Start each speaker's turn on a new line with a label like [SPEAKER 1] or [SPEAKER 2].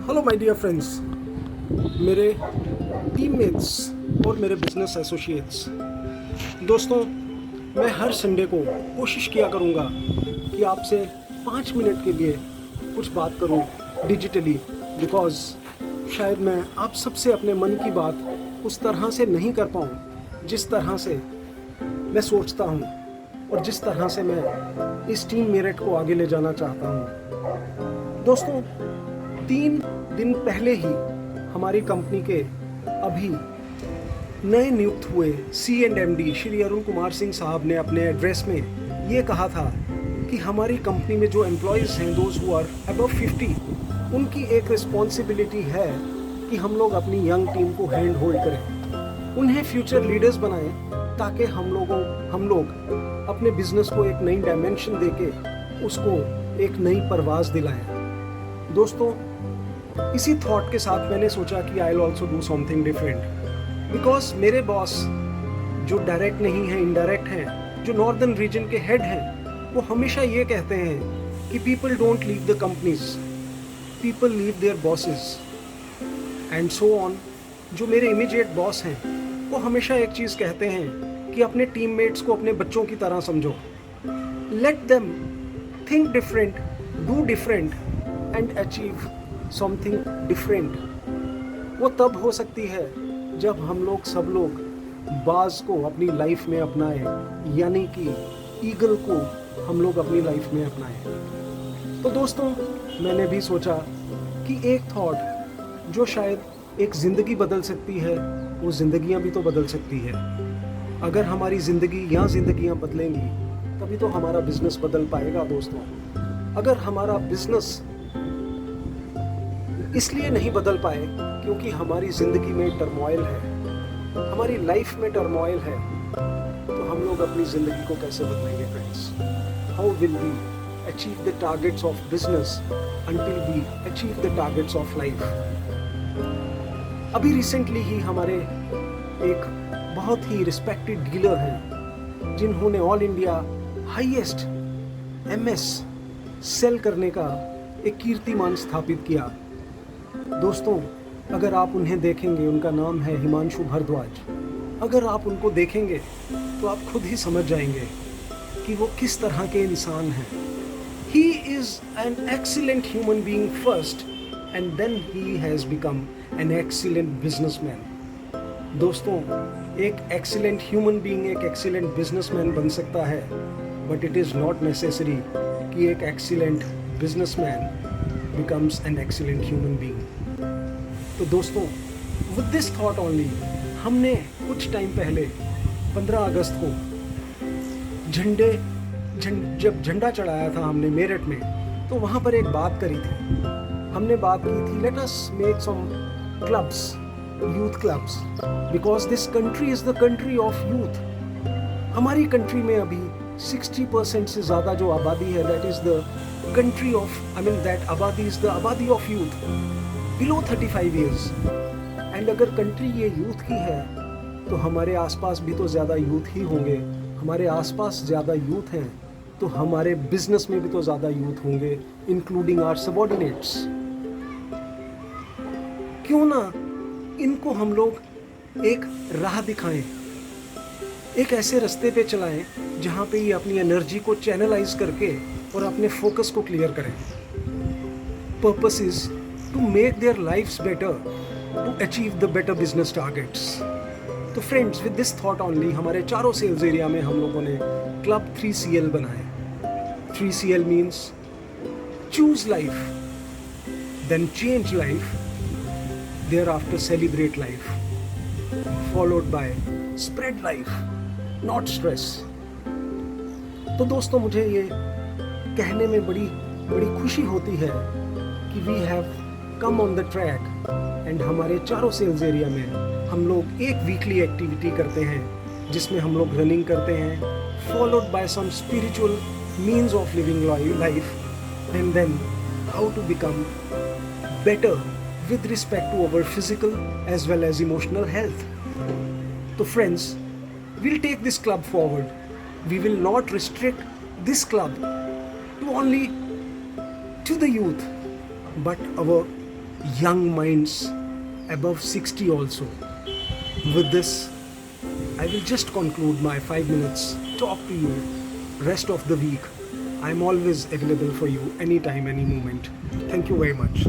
[SPEAKER 1] Hello my dear friends, मेरे teammates और मेरे बिजनेस एसोसिएट्स। दोस्तों, मैं हर संडे को कोशिश किया करूँगा कि आपसे 5 मिनट के लिए कुछ बात करूँ डिजिटली, बिकॉज़ शायद मैं आप सबसे अपने मन की बात उस तरह से नहीं कर पाऊँ जिस तरह से मैं सोचता हूँ और जिस तरह से मैं इस टीम मेरिट को आगे ले जाना चाहता हूँ। दोस्तों, 3 दिन पहले ही हमारी कंपनी के अभी नए नियुक्त हुए C&MD श्री अरुण कुमार सिंह साहब ने अपने एड्रेस में ये कहा था कि हमारी कंपनी में जो एम्प्लॉयज़ हैं, दोज हु आर अबव 50, उनकी एक रिस्पॉन्सिबिलिटी है कि हम लोग अपनी यंग टीम को हैंड होल्ड करें, उन्हें फ्यूचर लीडर्स बनाएं, ताकि हम लोग अपने बिजनेस को एक नई डायमेंशन देके उसको एक नई परवाज़ दिलाएं। दोस्तों, इसी थॉट के साथ मैंने सोचा कि I will also do something different, because मेरे बॉस जो डायरेक्ट नहीं हैं, इनडायरेक्ट हैं, जो नॉर्दर्न रीजन के हेड हैं, वो हमेशा ये कहते हैं कि people don't leave the companies, people leave their bosses and so on. जो मेरे इमीडिएट बॉस हैं वो हमेशा एक चीज़ कहते हैं कि अपने टीममेट्स को अपने बच्चों की तरह समझो, let them think different, do different and achieve something different. वो तब हो सकती है जब हम लोग सब लोग बाज को अपनी लाइफ में अपनाएं, यानी कि ईगल को हम लोग अपनी लाइफ में अपनाएं। तो दोस्तों, मैंने भी सोचा कि एक थॉट जो शायद एक ज़िंदगी बदल सकती है, वो ज़िंदगियां भी तो बदल सकती है। अगर हमारी ज़िंदगी या ज़िंदगियां बदलेंगी तभी तो हमारा बिजनेस बदल पाएगा। दोस्तों, अगर हमारा बिजनेस इसलिए नहीं बदल पाए क्योंकि हमारी ज़िंदगी में टर्मोइल है, हमारी लाइफ में टर्मोइल है, तो हम लोग अपनी ज़िंदगी को कैसे बदलेंगे friends? How will we achieve the targets of business until we achieve the targets of life? अभी रिसेंटली ही हमारे एक बहुत ही रिस्पेक्टेड डीलर हैं जिन्होंने all India highest MS sale करने का एक कीर्तिमान स्थापित किया। दोस्तों, अगर आप उन्हें देखेंगे, उनका नाम है हिमांशु भारद्वाज, अगर आप उनको देखेंगे तो आप खुद ही समझ जाएंगे कि वो किस तरह के इंसान हैं। He is an excellent human being first and then he has become an excellent businessman. दोस्तों, एक एक्सीलेंट ह्यूमन बीइंग एक एक्सीलेंट बिजनेसमैन बन सकता है, but it is not necessary कि एक excellent businessman becomes an excellent human being. तो दोस्तों, with this thought only, हमने कुछ टाइम पहले 15 अगस्त को जब झंडा चढ़ाया था हमने मेरठ में, तो वहाँ पर एक बात करी थी। हमने बात की थी, let us make some clubs, youth clubs, because this country is the country of youth. हमारी कंट्री में अभी 60% से ज़्यादा जो आबादी है, that is the country of, that आबादी is the आबादी of youth below 35 years. And अगर कंट्री ये यूथ की है तो हमारे आसपास भी तो ज़्यादा यूथ ही होंगे। हमारे आसपास ज़्यादा यूथ हैं तो हमारे बिजनेस में भी तो ज़्यादा यूथ होंगे, इंक्लूडिंग आवर सबऑर्डिनेट्स। क्यों ना इनको हम लोग एक राह दिखाएं, एक ऐसे रास्ते पे चलाएं जहाँ पे ये अपनी एनर्जी को चैनलाइज करके और अपने फोकस को क्लियर करें। Purpose is to make their lifes better, to achieve the better business targets. तो friends, with this thought only हमारे चारों सेल्स एरिया में हम लोगों ने क्लब 3CL बनाए। 3CL means choose life, then change life, thereafter celebrate life, followed by spread life, not stress. तो दोस्तों, मुझे ये कहने में बड़ी खुशी होती है कि we have come on the track and हमारे चारों सेल्स एरिया में हम लोग एक वीकली एक्टिविटी करते हैं जिसमें हम लोग रनिंग करते हैं, followed by some spiritual means of living life and then how to become better with respect to our physical as well as emotional health. So friends, we'll take this club forward. We will not restrict this club to only to the youth, but our young minds above 60 also. With this, I will just conclude my 5 minutes talk to you. Rest of the week, I'm always available for you anytime, any moment. Thank you very much.